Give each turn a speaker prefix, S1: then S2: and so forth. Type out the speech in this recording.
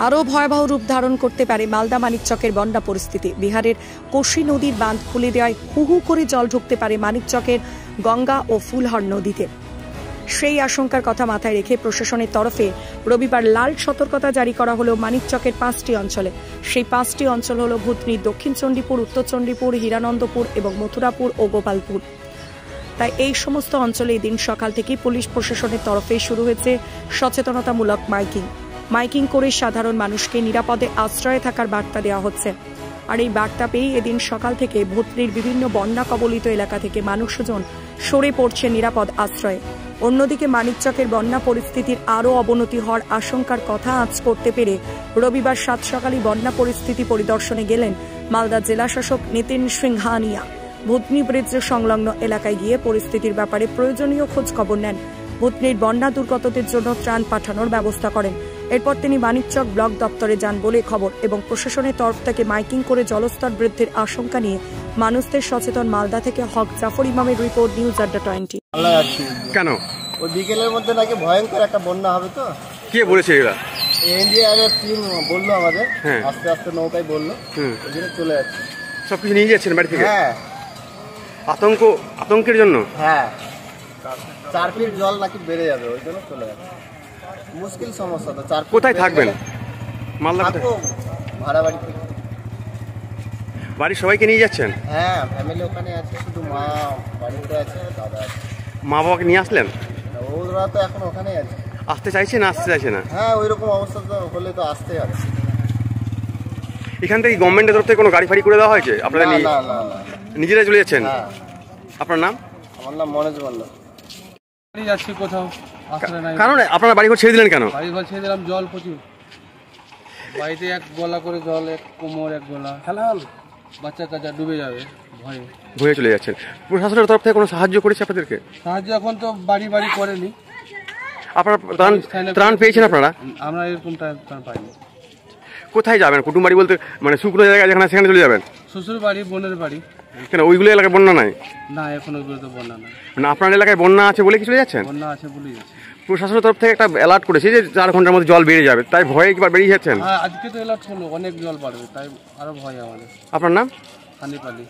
S1: আরও ভয়াবহ রূপ ধারণ করতে পারে মালদা মানিকচকের বন্যা পরিস্থিতি। বিহারের কোশি নদীর বাঁধ খুলে দেওয়ায় হু হু করে জল ঢুকতে পারে মানিকচকের গঙ্গা ও ফুলহর নদীতে। সেই আশঙ্কার কথা মাথায় রেখে প্রশাসনের তরফে রবিবার লাল সতর্কতা জারি করা হলো মানিকচকের 5টি অঞ্চলে। সেই 5টি অঞ্চল হল ভূতনি, দক্ষিণ চণ্ডীপুর, উত্তর চণ্ডীপুর, হিরানন্দপুর এবং মথুরাপুর ও গোপালপুর। তাই এই সমস্ত অঞ্চলে দিন সকাল থেকে পুলিশ প্রশাসনের তরফে শুরু হয়েছে সচেতনতামূলক মাইকিং করে সাধারণ মানুষকে নিরাপদে আশ্রয়ে থাকার বার্তা দেওয়া হচ্ছে। আর এই বার্তা পেয়েই এদিন সকাল থেকে ভূতনির বিভিন্ন বন্যা কবলিত এলাকা থেকে মানুষজন সরে পড়ছে নিরাপদ আশ্রয়ে। অন্যদিকে মানিকচকের বন্যা পরিস্থিতির আরও অবনতি হওয়ার আশঙ্কার কথা আঁচ করতে পেরে রবিবার সাত সকালে বন্যা পরিস্থিতি পরিদর্শনে গেলেন মালদা জেলা শাসক নিতিন সিংহানিয়া। ভূতনি ব্রিজ সংলগ্ন এলাকায় গিয়ে পরিস্থিতির ব্যাপারে প্রয়োজনীয় খোঁজ খবর নেন। ভূতনির বন্যা দুর্গতদের জন্য ত্রাণ পাঠানোর ব্যবস্থা করেন। এরপর তিনি মানিকচক ব্লক দপ্তরে যান বলে খবর এবং প্রশাসনের তরফ থেকে মাইকিং করে জলস্তর বৃদ্ধির আশঙ্কা নিয়ে মানুষদের সচেতন। মালদা থেকে হক জাফর ইমামের রিপোর্ট, নিউজ আড্ডা 20।
S2: কেন
S3: ওই বিকেলের মধ্যে নাকি ভয়ঙ্কর একটা বন্যা হবে? তো
S2: কে বলেছে এরা?
S3: এনডিআরএফ টিম বললো আমাদের, আস্তে আস্তে নৌকায় বললো, ওই জন্য চলে যাচ্ছে।
S2: সবকিছু নিয়ে যাচ্ছেন বাড়ি থেকে?
S3: হ্যাঁ।
S2: আতঙ্কের জন্য?
S3: হ্যাঁ, 4 ফিট জল নাকি বেড়ে যাবে, ওই জন্য চলে যাচ্ছে। মুশকিল সমস্যা তো। 4
S2: কোথায় থাকবেন? মালদা
S3: ভাড়া বাড়ি থেকে।
S2: বাড়ির সবাইকে নিয়ে যাচ্ছেন?
S3: হ্যাঁ, ফ্যামিলি ওখানে আছে, শুধু মা বাড়িতে আছে, দাদা আছে।
S2: মা বাবাকে নিয়ে আসলেন?
S3: ওরা তো এখন ওখানেই আছে।
S2: আসতে চাইছে না আসতে চাইছে না?
S3: হ্যাঁ, ওই রকম অবস্থা তো হলে তো আসতেই হবে।
S2: এখান থেকে গভর্নমেন্টের তরফ থেকে কোনো গাড়ি ফাড়ি করে দেওয়া হয়েছে আপনারা?
S3: না,
S2: নিজেরাই চলে যাচ্ছেন?
S3: হ্যাঁ।
S2: আপনার নাম?
S3: আমার নাম মনোজ মল্ল।
S4: যাচ্ছি কোথাও আশ্রয় নাই।
S2: কারণ আপনারা বাড়িঘর ছেড়ে দিলেন কেন?
S4: বাড়িঘর ছেড়ে দিলাম, জল প্রচুর। বাড়িতে 1 গলা করে জল, 1 কোমর 1 গলা, খেলা হল, বাচ্চা কাচ্চা ডুবে যাবে ভয়ে
S2: চলে যাচ্ছেন। প্রশাসনের তরফ থেকে কোনো সাহায্য করেছে আপনাদেরকে?
S4: সাহায্য এখন তো বাড়ি বাড়ি করেনি।
S2: আপনারা ত্রাণ পেয়েছেন? আপনারা?
S4: আমরা এরকম ত্রাণ পাইনি।
S2: কোথায় যাবেন? কুটুম বাড়ি বলতে মানে শুকনো জায়গা যেখানে, সেখানে চলে যাবেন?
S4: শ্বশুর বাড়ি, বোনের বাড়ি।
S2: কেন ওইগুলো এলাকায় বন্যা নাই?
S4: না, এখন ওইগুলো তো বন্যা নাই।
S2: মানে আপনার এলাকায় বন্যা আছে বলে কি চলে যাচ্ছেন?
S4: বন্যা আছে বলেই যাচ্ছে।
S2: প্রশাসনের তরফ থেকে একটা অ্যালার্ট করেছে যে 4 ঘন্টার মধ্যে জল বেড়ে যাবে, তাই ভয়ে একবার বেরিয়ে যাচ্ছেন?
S4: হ্যাঁ, আজকে তো অ্যালার্ট হলো, অনেক জল বাড়বে, তাই আরো ভয় আমাদের।
S2: আপনার নাম?
S4: হানিফ আলী।